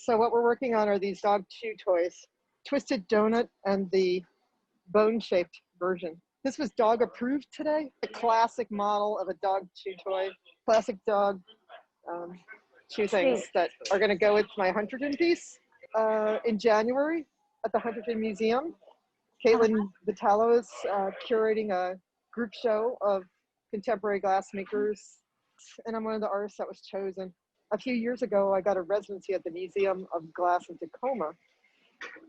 So what we're working on are these dog chew toys, Twisted Donut and the bone-shaped version. This was dog approved today. A classic model of a dog chew toy, classic dog chew things that are going to go with my Hunterton piece in January at the Hunterton Museum. Caitlin Vitalo is curating a group show of contemporary glassmakers, and I'm one of the artists that was chosen. A few years ago, I got a residency at the Museum of Glass in Tacoma,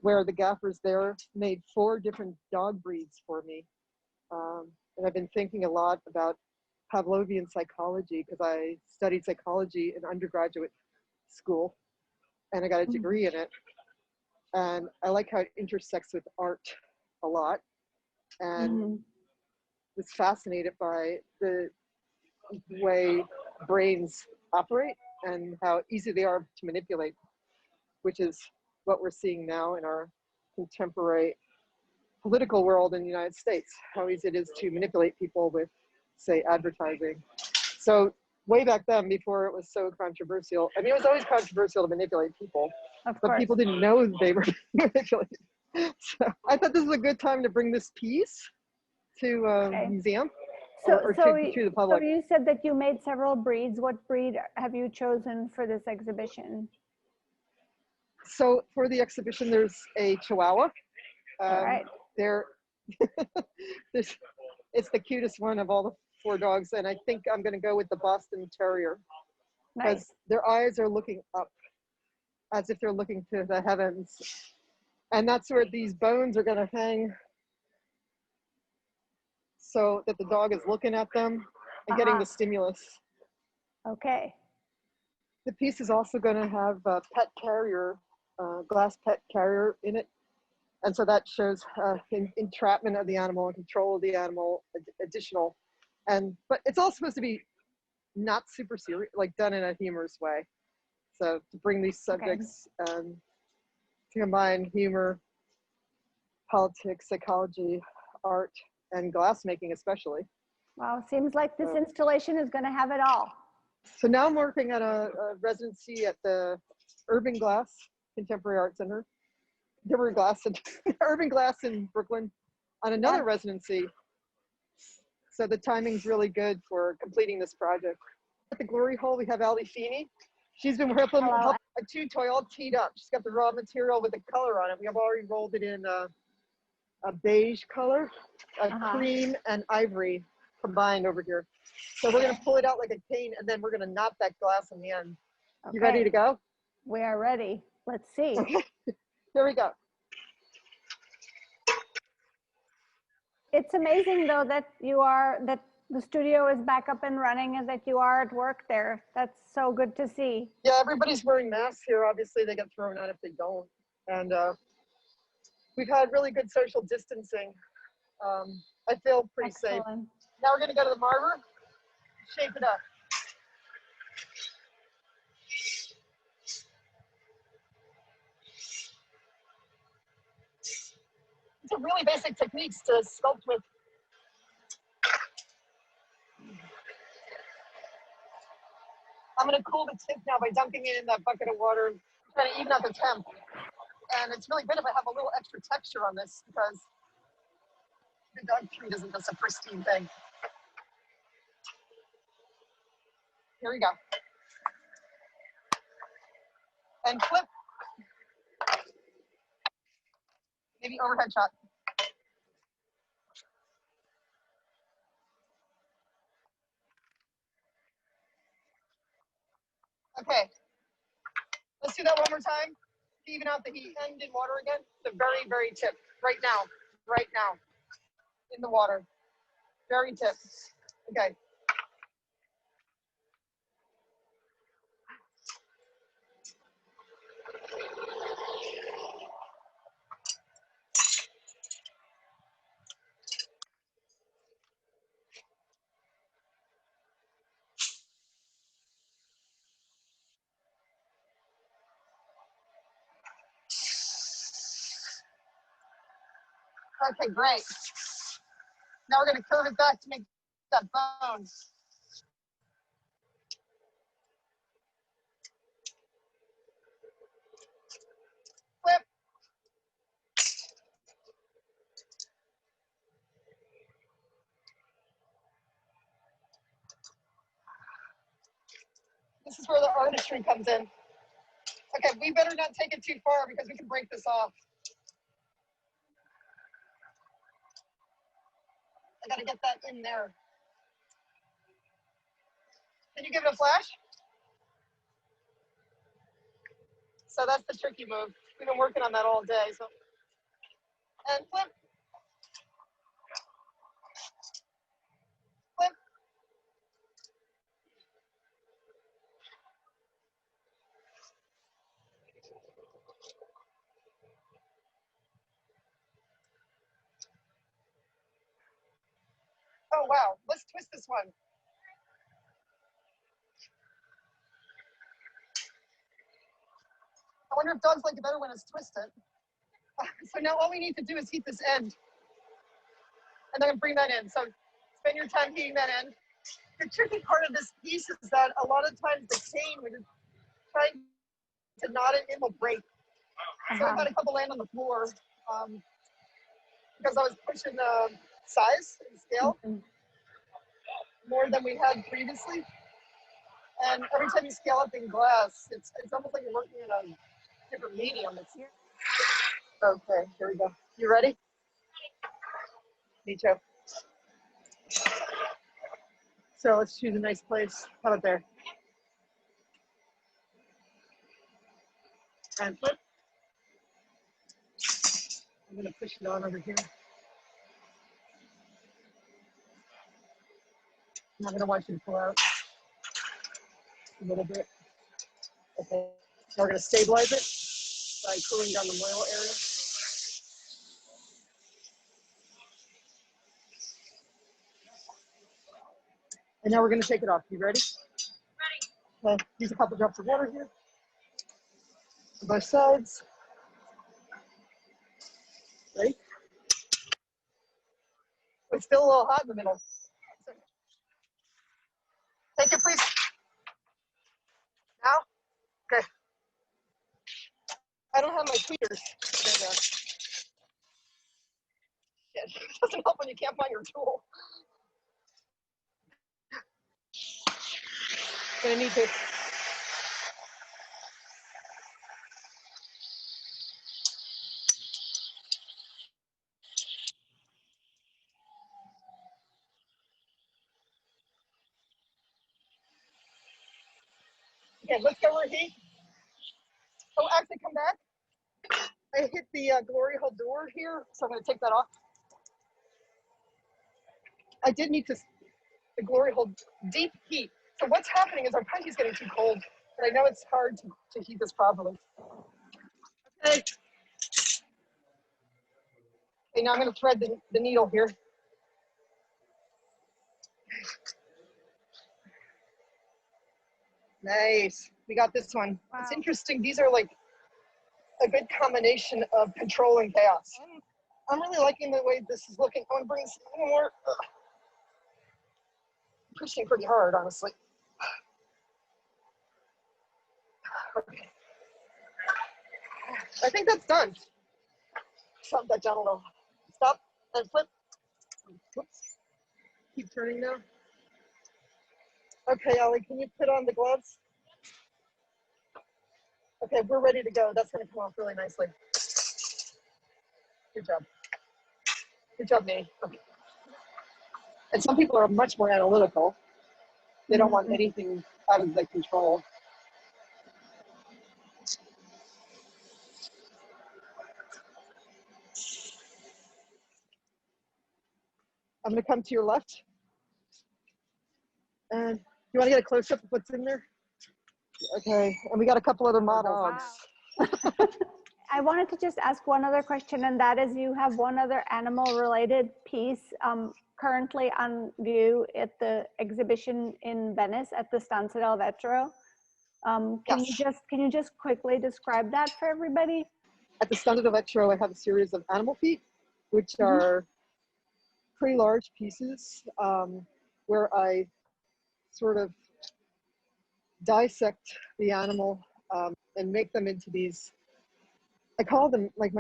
where the gaffers there made 4 different dog breeds for me. And I've been thinking a lot about Pavlovian psychology because I studied psychology in undergraduate school and I got a degree in it. And I like how it intersects with art a lot. And was fascinated by the way brains operate and how easy they are to manipulate, which is what we're seeing now in our contemporary political world in the United States, how easy it is to manipulate people with, say, advertising. So way back then, before it was so controversial, I mean, it was always controversial to manipulate people, but people didn't know they were manipulated. So I thought this was a good time to bring this piece to a museum or to the public. So you said that you made several breeds. What breed have you chosen for this exhibition? So for the exhibition, there's a Chihuahua. All right. It's the cutest one of all the 4 dogs, and I think I'm going to go with the Boston Terrier because their eyes are looking up as if they're looking to the heavens, and that's where these bones are going to hang so that the dog is looking at them and getting the stimulus. Okay. The piece is also going to have a pet carrier, glass pet carrier in it. And so that shows entrapment of the animal and control of the animal, additional. But it's all supposed to be not super serious, like done in a humorous way. So to bring these subjects to combine humor, politics, psychology, art, and glassmaking especially. Wow, seems like this installation is going to have it all. So now I'm working at a residency at the Urban Glass Contemporary Art Center. Deborah Urban Glass in Brooklyn on another residency. So the timing's really good for completing this project. At the Glory Hole, we have Ali Feeney. She's been helping a chew toy all teed up. She's got the raw material with the color on it. We have already rolled it in a beige color, cream and ivory combined over here. So we're gonna pull it out like a cane and then we're gonna knot that glass in the end. Okay. You ready to go? We are ready. Let's see. Okay. Here we go. It's amazing though that that the studio is back up and running and that you are at work there. That's so good to see. Yeah, everybody's wearing masks here. Obviously they get thrown out if they don't. And we've had really good social distancing. I feel pretty safe. Now we're gonna go to the marber, shape it up. Some really basic techniques to sculpt with. I'm going to cool the tip now by dunking it in that bucket of water, trying to even out the temp. And it's really good if I have a little extra texture on this because the dog treat isn't just a pristine thing. Here we go. And flip. Maybe overhead shot. Okay, let's do that one more time. Even out the heat. End in water again. The very, very tip. Right now, in the water. Very tip. Okay. Okay, great. Now we're going to curve it back to make that bone. pedestrian comes in. Okay, we better not take it too far because we can break this off. I gotta get that in there. Can you give it a flash? So that's the tricky move. We've been working on that all day. So, and flip. Flip. Oh, wow. Let's twist this one. I wonder if dogs like it better when it's twisted. So now all we need to do is heat this end. And then bring that in. So spend your time heating that end. The tricky part of this piece is that a lot of times the chain, when you're trying to knot it, it will break. So I've had a couple land on the floor because I was pushing the size and scale more than we had previously. And every time you scale up in glass, it's almost like you're working in a different medium. It's here. Okay, here we go. You ready? Me too. So let's choose a nice place. How about there? And flip. I'm going to push it on over here. I'm going to want you to pull out a little bit. Okay. Now we're going to stabilize it by cooling down the moil area. And now we're going to take it off. You ready? Ready. Okay. Use a couple drops of water here on both sides. Ready? It's still a little hot in the middle. Take it, please. Now? Okay. I don't have my tweeters. There. Shit. It doesn't help when you can't find your tool. Gonna need to. Okay, let's go reheat. Oh, actually, come back. I hit the glory hole door here, so I'm going to take that off. I did need the glory hole deep heat. So what's happening is our punch is getting too cold, but I know it's hard to heat this properly. Okay. Okay, now I'm going to thread the needle here. Nice. We got this one. Wow. It's interesting. These are like a good combination of control and chaos. I'm really liking the way this is looking. I want to bring this a little more. Pushing pretty hard, honestly. Okay. I think that's done. Stop that down a little. Stop and flip. Whoops. Keep turning now. Okay, Ollie, can you put on the gloves? Okay, we're ready to go. That's going to come off really nicely. Good job. Good job, Nate. Okay. And some people are much more analytical. They don't want anything out of their control. I'm going to come to your left. And you want to get a close-up of what's in there? Okay, and we got a couple other models. Wow. I wanted to just ask one other question, and that is you have one other animal-related piece currently on view at the exhibition in Venice at the Stanza del Vetro. Can you just quickly describe that for everybody? At the Stanza del Vetro, I have a series of animal feet, which are pretty large pieces where I sort of dissect the animal and make them into these, I call them like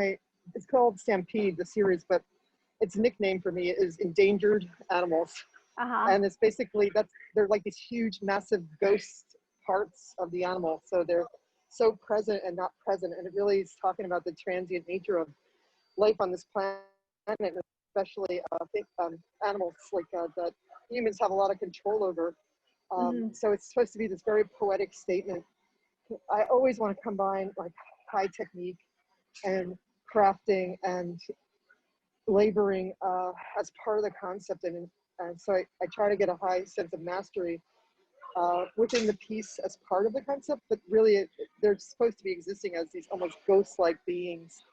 it's called Stampede, the series, but its nickname for me is endangered animals. And it's basically, they're like these huge, massive ghost parts of the animal. So they're so present and not present. And it really is talking about the transient nature of life on this planet, especially I think animals like that humans have a lot of control over. So it's supposed to be this very poetic statement. I always want to combine like high technique and crafting and laboring as part of the concept. And so I try to get a high sense of mastery within the piece as part of the concept, but really they're supposed to be existing as these almost ghost-like beings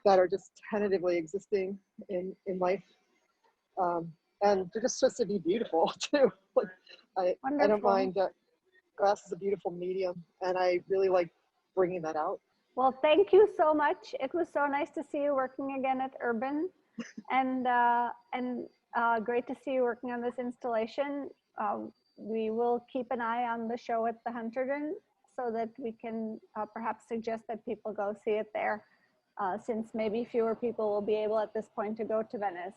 that are just tentatively existing in life. And they're just supposed to be beautiful too. Like I don't mind that glass is a beautiful medium, and I really like bringing that out. Well, thank you so much. It was so nice to see you working again at Urban, and great to see you working on this installation. We will keep an eye on the show at the Hunterdon so that we can perhaps suggest that people go see it there, since maybe fewer people will be able at this point to go to Venice.